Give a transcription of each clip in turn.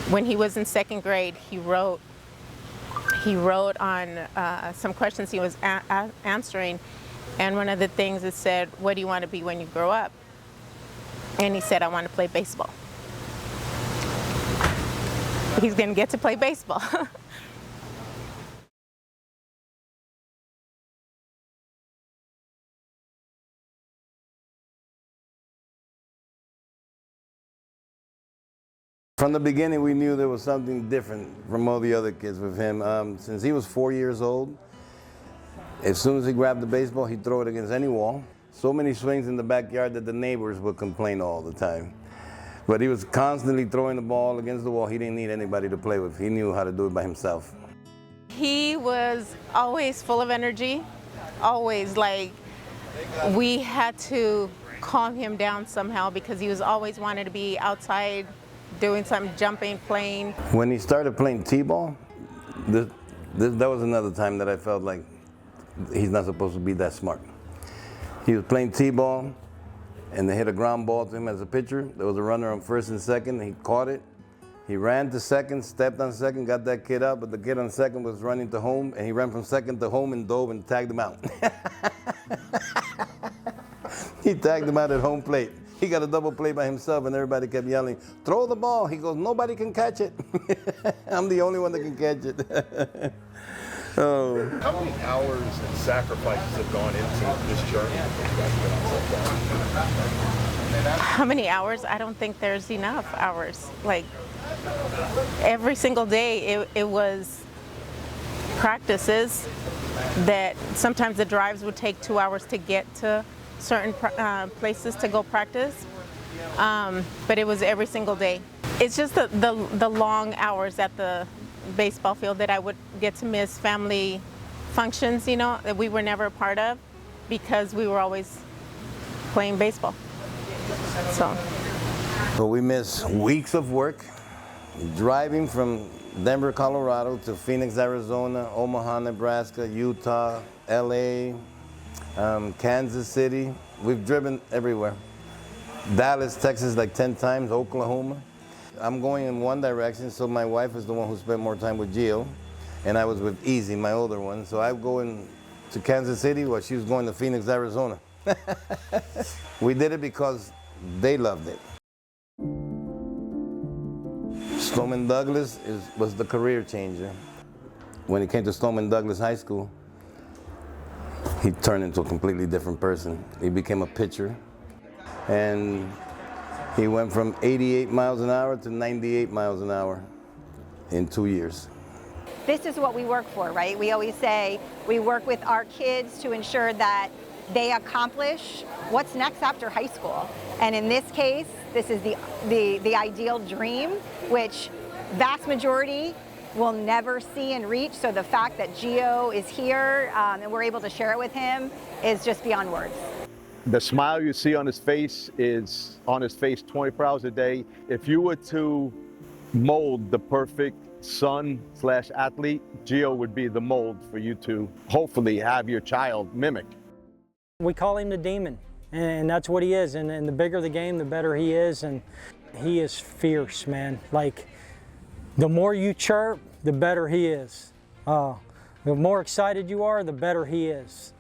When he was in second grade, he wrote on some questions he was answering, and one of the things it said, "What do you want to be when you grow up?" And he said, "I want to play baseball." He's going to get to play baseball. From the beginning, we knew there was something different from all the other kids with him. Since he was 4 years old, as soon as he grabbed the baseball, he'd throw it against any wall. So many swings in the backyard that the neighbors would complain all the time. But he was constantly throwing the ball against the wall. He didn't need anybody to play with. He knew how to do it by himself. He was always full of energy, always. Like, we had to calm him down somehow because he was always wanting to be outside, doing something, jumping, playing. When he started playing t-ball, that was another time that I felt like he's not supposed to be that smart. He was playing t-ball, and they hit a ground ball to him as a pitcher. There was a runner on first and second. He caught it. He ran to second, stepped on second, got that kid out, but the kid on second was running to home, and he ran from second to home and dove and tagged him out. He tagged him out at home plate. He got a double play by himself, and everybody kept yelling, "Throw the ball." He goes, "Nobody can catch it." I'm the only one that can catch it. Oh. How many hours and sacrifices have gone into this journey? How many hours? I don't think there's enough hours. Like, every single day it was practices that sometimes the drives would take 2 hours to get to certain places to go practice, but it was every single day. It's just the long hours at the baseball field that I would get to miss family functions, you know, that we were never a part of because we were always playing baseball. So we miss weeks of work, driving from Denver, Colorado to Phoenix, Arizona, Omaha, Nebraska, Utah, LA, Kansas City. We've driven everywhere. Dallas, Texas, like 10 times, Oklahoma. I'm going in one direction, so my wife is the one who spent more time with Gio, and I was with Easy, my older one. So I go in to Kansas City while she was going to Phoenix, Arizona. We did it because they loved it. Stoneman Douglas was the career changer. When he came to Stoneman Douglas High School, he turned into a completely different person. He became a pitcher, and he went from 88 miles an hour to 98 miles an hour in 2 years. This is what we work for, right? We always say we work with our kids to ensure that they accomplish what's next after high school. And in this case, this is the ideal dream, which vast majority will never see and reach. So the fact that Gio is here and we're able to share it with him is just beyond words. The smile you see on his face is on his face 24 hours a day. If you were to mold the perfect son/athlete, Gio would be the mold for you to hopefully have your child mimic. We call him the demon, and that's what he is. And the bigger the game, the better he is. And he is fierce, man. Like, the more you chirp, the better he is. The more excited you are, the better he is.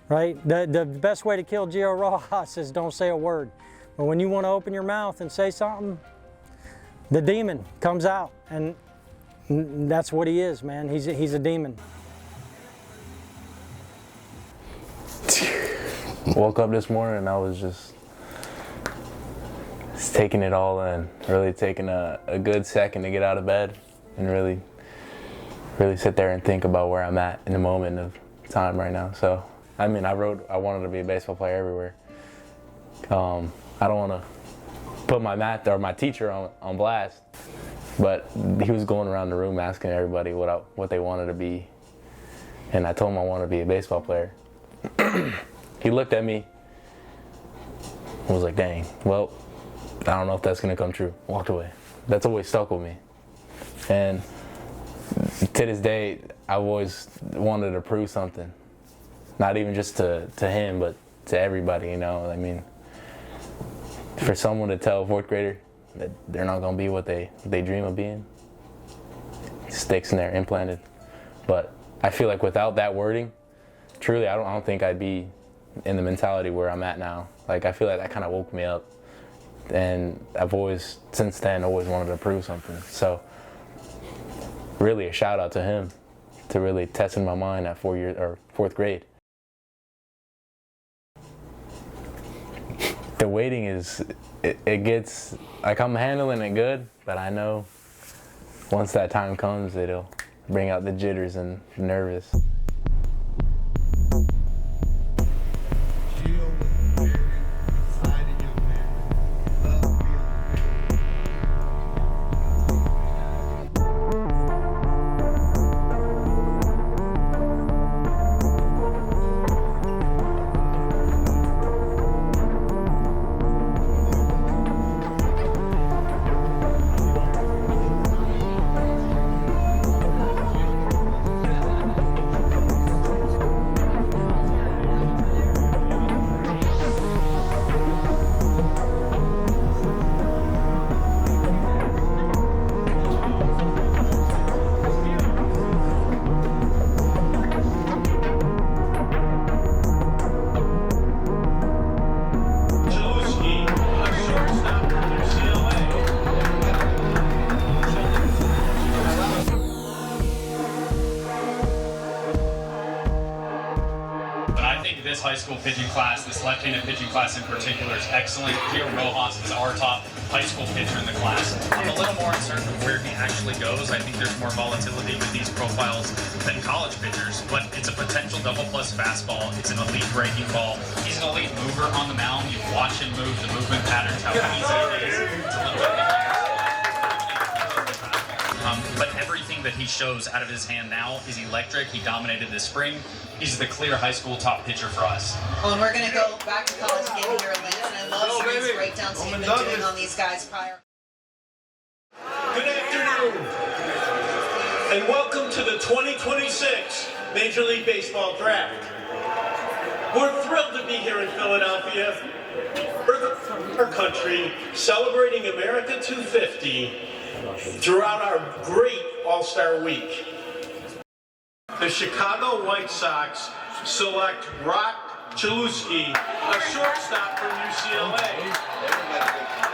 Right? The best way to kill Gio Rojas is don't say a word. But when you want to open your mouth and say something, the demon comes out. And that's what he is, man. He's a demon. Woke up this morning and I was just taking it all in. Really taking a good second to get out of bed and really sit there and think about where I'm at in the moment of time right now. So, I mean, I wanted to be a baseball player everywhere. I don't want to put my math or my teacher on blast, but he was going around the room asking everybody what they wanted to be, and I told him I wanted to be a baseball player. He looked at me and was like, "Dang, well, I don't know if that's gonna come true." Walked away. That's always stuck with me, and to this day, I've always wanted to prove something. Not even just to him, but to everybody, you know. I mean, for someone to tell a fourth grader that they're not going to be what they dream of being, it sticks in there, implanted. But I feel like without that wording, truly, I don't think I'd be in the mentality where I'm at now. Like, I feel like that kind of woke me up. And I've always, since then, always wanted to prove something. So really a shout out to him to really testing my mind at fourth grade. The waiting is, it gets, like, I'm handling it good, but I know once that time comes, it'll bring out the jitters and nervous. This high school pitching class, this left-handed pitching class in particular, is excellent. Gio Rojas is our top high school pitcher in the class. I'm a little more uncertain of where he actually goes. I think there's more volatility with these profiles than college pitchers, but it's a potential double-plus fastball. It's an elite breaking ball. He's an elite mover on the mound. You watch him move, the movement patterns, how easy it is. It's a little bit but everything that he shows out of his hand now is electric. He dominated this spring. He's the clear high school top pitcher for us. Well, and we're going to go back to college again here, Lance, and I love some of these breakdowns you've been doing on these guys prior. Good afternoon, and welcome to the 2026 Major League Baseball Draft. We're thrilled to be here in Philadelphia, our country, celebrating America 250 throughout our great All-Star Week. The Chicago White Sox select Rock Chalewski, a shortstop from UCLA.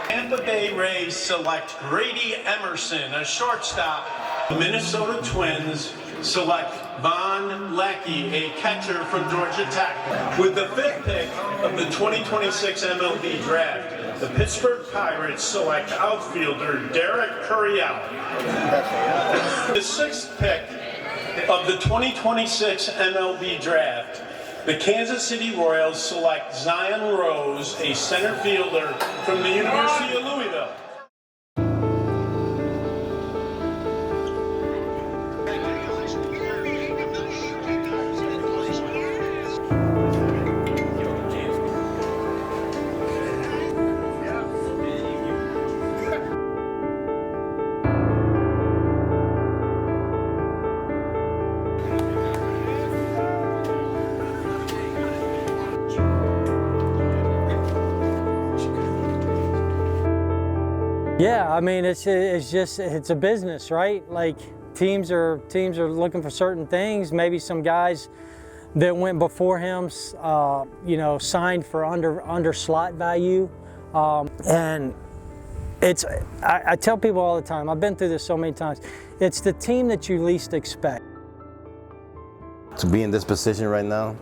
Tampa Bay Rays select Grady Emerson, a shortstop. The Minnesota Twins select Von Lackey, a catcher from Georgia Tech. With the 5th pick of the 2026 MLB Draft, the Pittsburgh Pirates select outfielder Derek Curiel. The 6th pick of the 2026 MLB Draft, the Kansas City Royals select Zion Rose, a center fielder from the University of Louisville. Yeah, I mean, it's a business, right? Like teams are looking for certain things. Maybe some guys that went before him, signed for under slot value, and I tell people all the time. I've been through this so many times. It's the team that you least expect. To be in this position right now,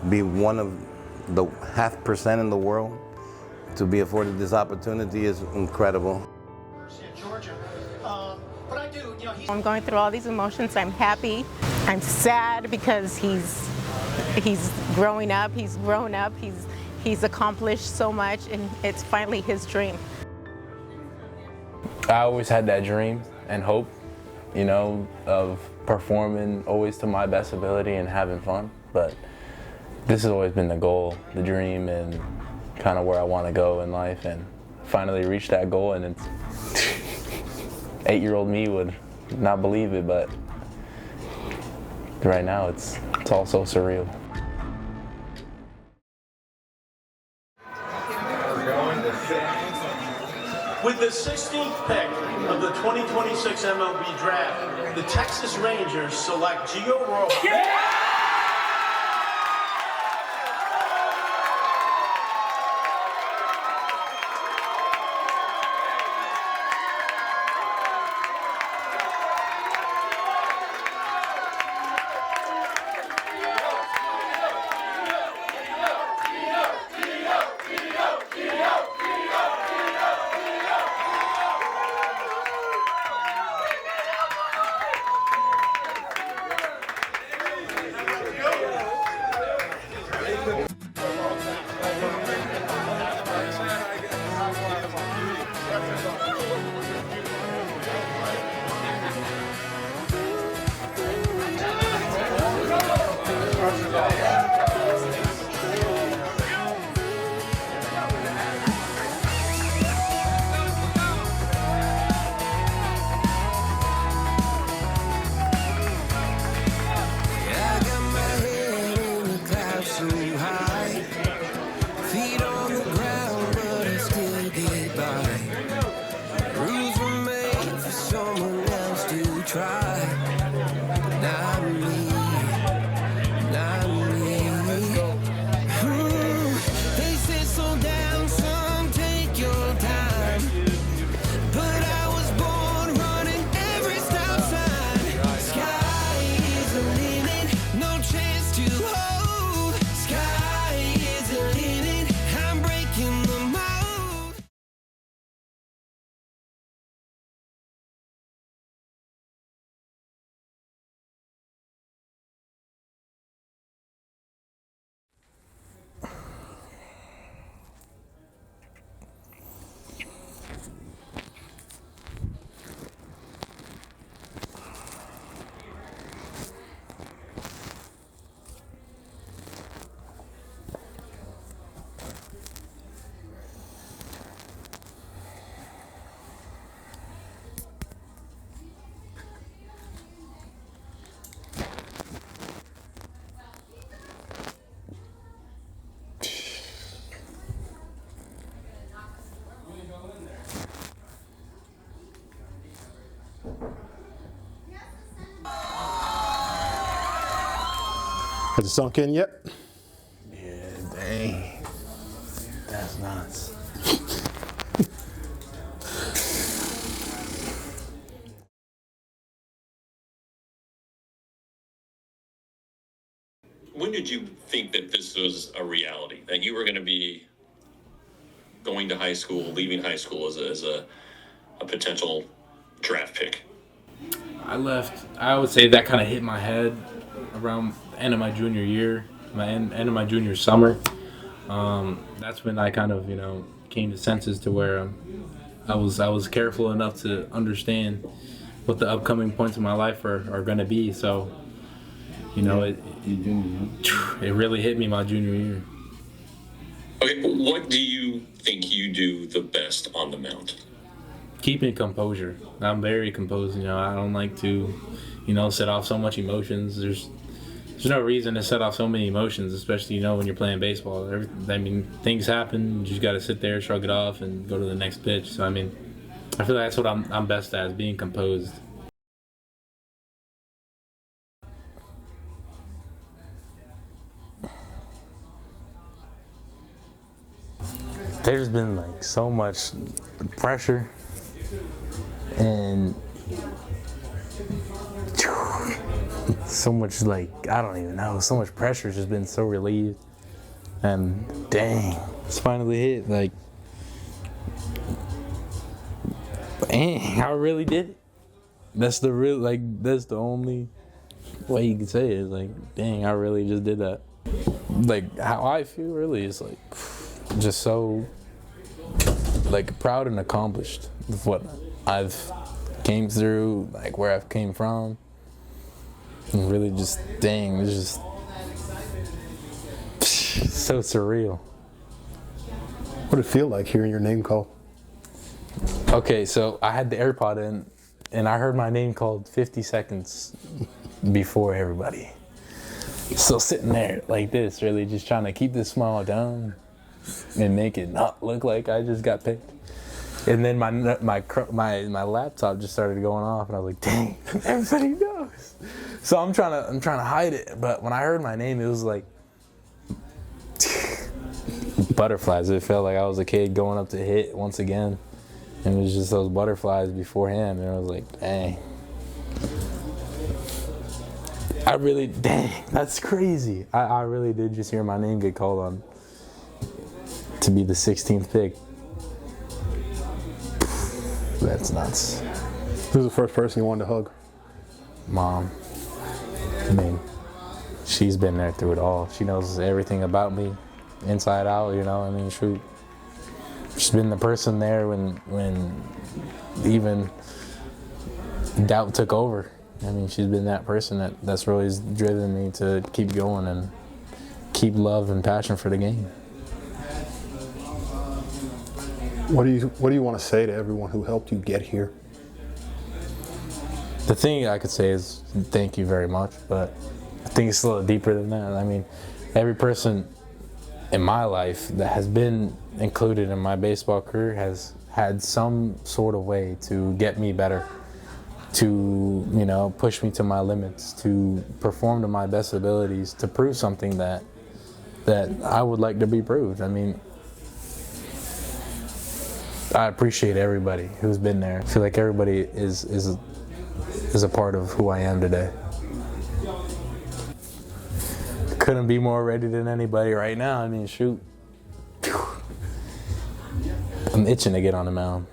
be one of the 0.5% in the world, to be afforded this opportunity is incredible. I'm going through all these emotions. I'm happy. I'm sad because he's growing up. He's grown up. He's accomplished so much, and it's finally his dream. I always had that dream and hope, of performing always to my best ability and having fun. But this has always been the goal, the dream, and kind of where I want to go in life, and finally reached that goal. And it's 8-year-old me would not believe it, but right now it's all so surreal. We're going to With the 16th pick of the 2026 MLB Draft, the Texas Rangers select Gio Rojas. Has it sunk in yet? Yeah, dang. That's nuts. When did you think that this was a reality, that you were going to be going to high school, leaving high school as a potential draft pick? I would say that kind of hit my head around the end of my junior year, end of my junior summer. That's when I kind of, came to senses to where I was careful enough to understand what the upcoming points of my life are going to be. So, it really hit me my junior year. Okay, what do you think you do the best on the mound? Keeping composure. I'm very composed. I don't like to, set off so much emotions. There's no reason to set off so many emotions, especially when you're playing baseball. Things happen. You just got to sit there, shrug it off, and go to the next pitch. So I feel like that's what I'm best at, is being composed. There's been so much pressure and so much I don't even know, so much pressure has just been so relieved, and dang, it's finally hit. Dang, I really did it. That's that's the only way you can say it, is dang, I really just did that. How I feel really is just so proud and accomplished with what I've came through, where I've came from, and really just dang, it's just so surreal. What did it feel like hearing your name called? Okay, so I had the AirPod in, and I heard my name called 50 seconds before everybody. So sitting there like this, really just trying to keep this smile down and make it not look like I just got picked. And then my laptop just started going off, and I was like, dang, everybody knows. So I'm trying to hide it, but when I heard my name, it was like butterflies. It felt like I was a kid going up to hit once again, and it was just those butterflies beforehand, and I was like, dang. Dang, that's crazy. I really did just hear my name get called on to be the 16th pick. That's nuts. Who's the first person you wanted to hug? Mom. I mean, she's been there through it all. She knows everything about me, inside out, you know. I mean, she's been the person there when even doubt took over. I mean, she's been that person that's really driven me to keep going and keep love and passion for the game. What do you want to say to everyone who helped you get here? The thing I could say is thank you very much, but I think it's a little deeper than that. I mean, every person in my life that has been included in my baseball career has had some sort of way to get me better, to, you know, push me to my limits, to perform to my best abilities, to prove something that I would like to be proved. I mean, I appreciate everybody who's been there. I feel like everybody is a part of who I am today. Couldn't be more ready than anybody right now. I mean, shoot. I'm itching to get on the mound.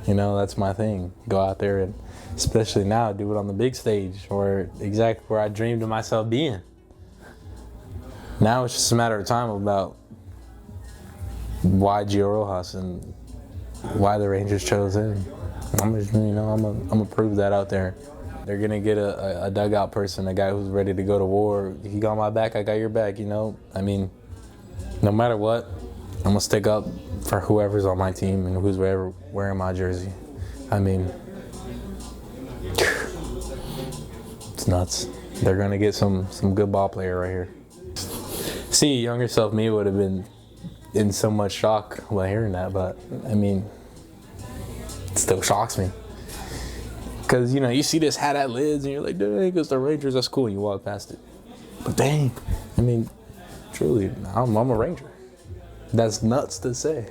You know, that's my thing. Go out there and, especially now, do it on the big stage, or exactly where I dreamed of myself being. Now it's just a matter of time about why Gio Rojas and why the Rangers chose him. I'm gonna prove that out there. They're gonna get a dugout person, a guy who's ready to go to war. If you got my back, I got your back. You know, I mean, no matter what, I'm gonna stick up for whoever's on my team and who's wearing my jersey. I mean, it's nuts. They're gonna get some good ball player right here. See, younger self me would have been in so much shock while hearing that, but I mean, it still shocks me. Because, you know, you see this hat at lids and you're like, dang, it's the Rangers, that's cool, and you walk past it. But dang, I mean, truly, I'm a Ranger. That's nuts to say.